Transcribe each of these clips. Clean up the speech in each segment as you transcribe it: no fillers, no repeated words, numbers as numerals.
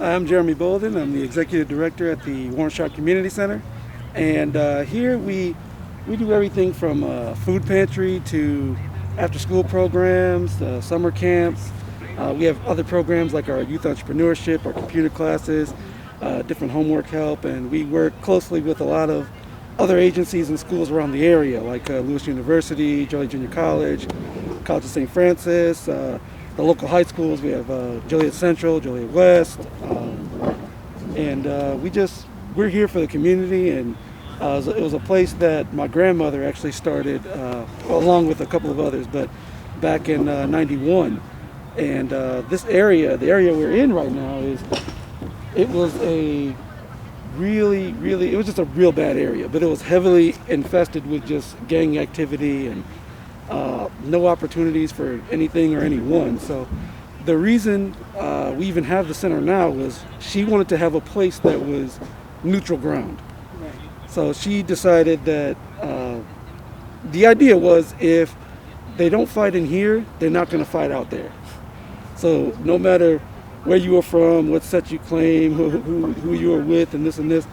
I'm Jeremy Bolden. I'm the Executive Director at the Warren-Sharpe Community Center. And here we do everything from food pantry to after-school programs, summer camps. We have other programs like our youth entrepreneurship, our computer classes, different homework help, and we work closely with a lot of other agencies and schools around the area, like Lewis University, Joliet Junior College, College of St. Francis, the local high schools. We have Joliet Central, Joliet West, and we're here for the community. And it was a place that my grandmother actually started, along with a couple of others, but back in '91. And this area, the area we're in right now, it was just a real bad area, but it was heavily infested with just gang activity and no opportunities for anything or anyone. So the reason we even have the center now was she wanted to have a place that was neutral ground. So she decided that the idea was if they don't fight in here, they're not going to fight out there. So no matter where you were from, what set you claim, who you were with, and this,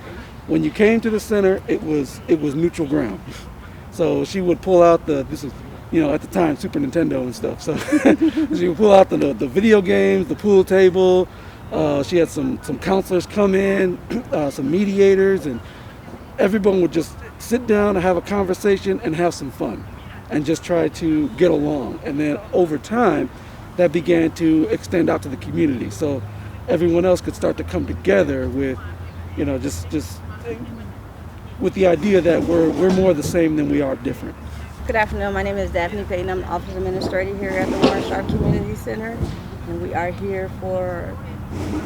when you came to the center, it was neutral ground. So she would pull out at the time, Super Nintendo and stuff. So she would pull out the video games, the pool table. She had some counselors come in, some mediators, and everyone would just sit down and have a conversation and have some fun and just try to get along. And then over time, that began to extend out to the community. So everyone else could start to come together with, just with the idea that we're more the same than we are different. Good afternoon. My name is Daphne Payton. I'm the Office Administrator here at the Warren-Sharpe Community Center. And we are here for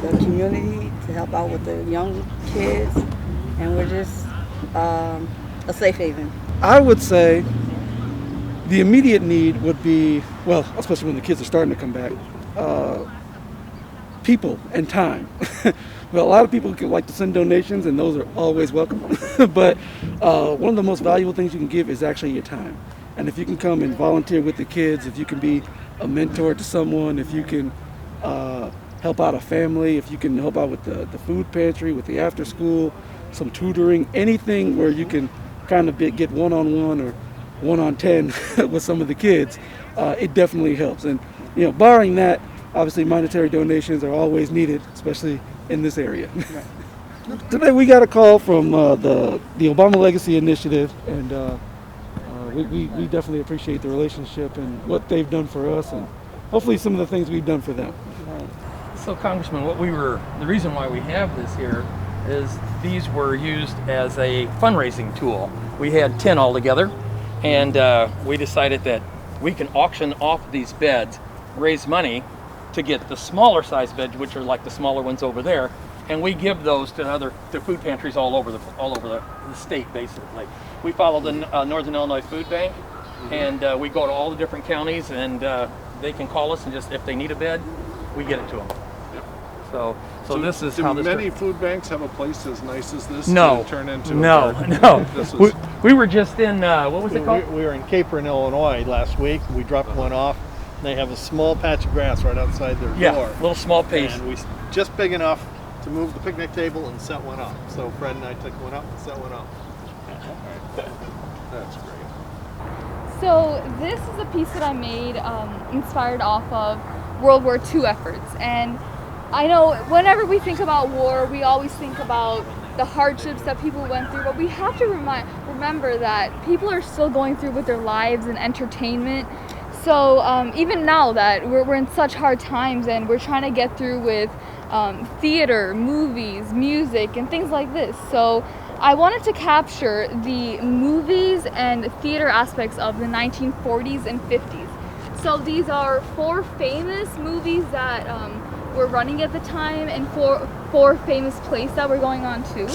the community to help out with the young kids. And we're just a safe haven. I would say the immediate need would be, well, especially when the kids are starting to come back, people and time. Well, a lot of people like to send donations, and those are always welcome. But one of the most valuable things you can give is actually your time. And if you can come and volunteer with the kids, if you can be a mentor to someone, if you can help out a family, if you can help out with the food pantry, with the after school, some tutoring, anything where you can kind of get one-on-one or 1-on-10 with some of the kids, it definitely helps. And barring that, obviously monetary donations are always needed, especially in this area. Right. Today we got a call from the Obama Legacy Initiative, and we definitely appreciate the relationship and what they've done for us, and hopefully some of the things we've done for them. So, Congressman, the reason why we have this here is these were used as a fundraising tool. We had 10 altogether. And we decided that we can auction off these beds, raise money to get the smaller size beds, which are like the smaller ones over there, and we give those to food pantries all over the state. Basically, we follow the Northern Illinois Food Bank, and we go to all the different counties, and they can call us and just if they need a bed, we get it to them. So this is how this many food banks have a place as nice as this to turn into no. We were just in, what was it called? We were in Capron, Illinois last week. We dropped one off. They have a small patch of grass right outside their door. Yeah, little small piece. And just big enough to move the picnic table and set one up. So Fred and I took one up and set one up. That's great. So this is a piece that I made inspired off of World War II efforts. And I know whenever we think about war, we always think about the hardships that people went through, but we have to remember that people are still going through with their lives and entertainment. So even now that we're in such hard times and we're trying to get through with theater, movies, music, and things like this. So I wanted to capture the movies and theater aspects of the 1940s and 50s. So these are 4 famous movies that were running at the time, and four famous plays that were going on too.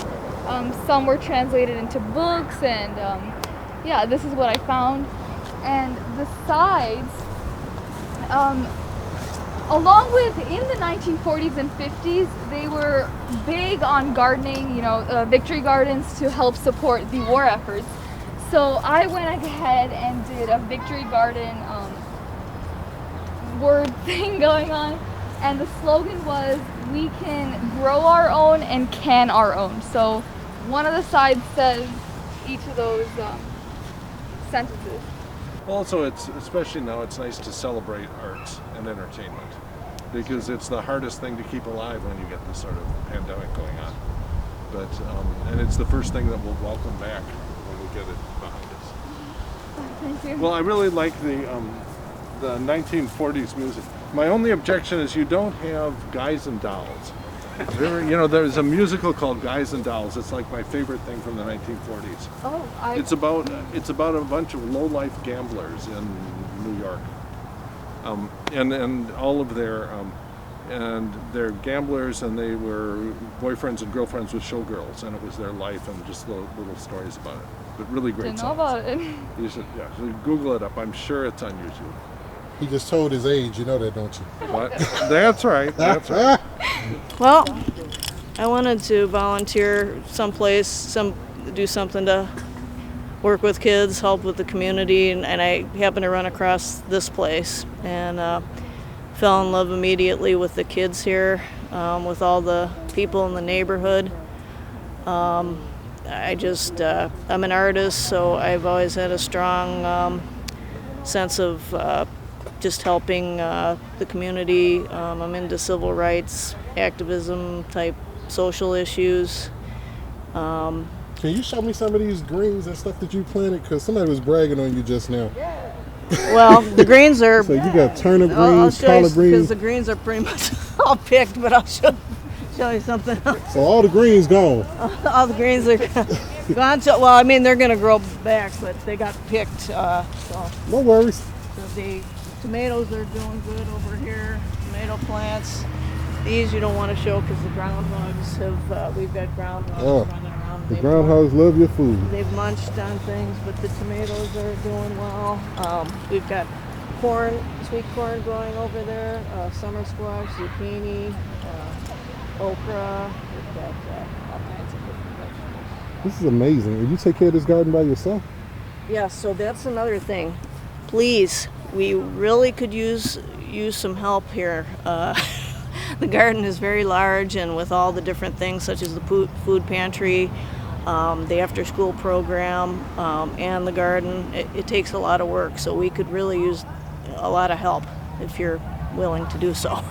Some were translated into books, and this is what I found. And the sides, along with in the 1940s and 50s, they were big on gardening, victory gardens to help support the war efforts. So I went ahead and did a victory garden word thing going on. and the slogan was, "We can grow our own and can our own." So one of the sides says each of those sentences. Also, it's especially now it's nice to celebrate arts and entertainment because it's the hardest thing to keep alive when you get this sort of pandemic going on. But and it's the first thing that we'll welcome back when we get it behind us. Thank you. Well, I really like the 1940s music. My only objection is you don't have Guys and Dolls. There's a musical called Guys and Dolls. It's like my favorite thing from the 1940s. Oh, It's about a bunch of low-life gamblers in New York, and all of their and they're gamblers, and they were boyfriends and girlfriends with showgirls, and it was their life and just little stories about it. But really great didn't know songs. about it. You should, so Google it up. I'm sure it's on YouTube. He just told his age, you know that, don't you? What? That's right. That's right. Well, I wanted to volunteer someplace, do something to work with kids, help with the community, and I happened to run across this place and fell in love immediately with the kids here, with all the people in the neighborhood. I'm an artist, so I've always had a strong sense of just helping the community. I'm into civil rights, activism type social issues. Can you show me some of these greens and stuff that you planted? Because somebody was bragging on you just now. Well, the greens are. So you got turnip I'll greens, show you, collard greens. because the greens are pretty much all picked, but I'll show you something else. So all the greens gone. All the greens are gone. Well, I mean, they're going to grow back, but they got picked. So No worries. the tomatoes are doing good over here. Tomato plants. These you don't want to show because the groundhogs have. We've got groundhogs running around. The groundhogs love your food. They've munched on things, but the tomatoes are doing well. We've got corn, sweet corn growing over there, summer squash, zucchini, okra. We've got all kinds of different vegetables. This is amazing. And you take care of this garden by yourself? Yeah, so that's another thing. Please, we really could use some help here. The garden is very large, and with all the different things such as the food pantry, the after-school program, and the garden, it takes a lot of work. So we could really use a lot of help if you're willing to do so.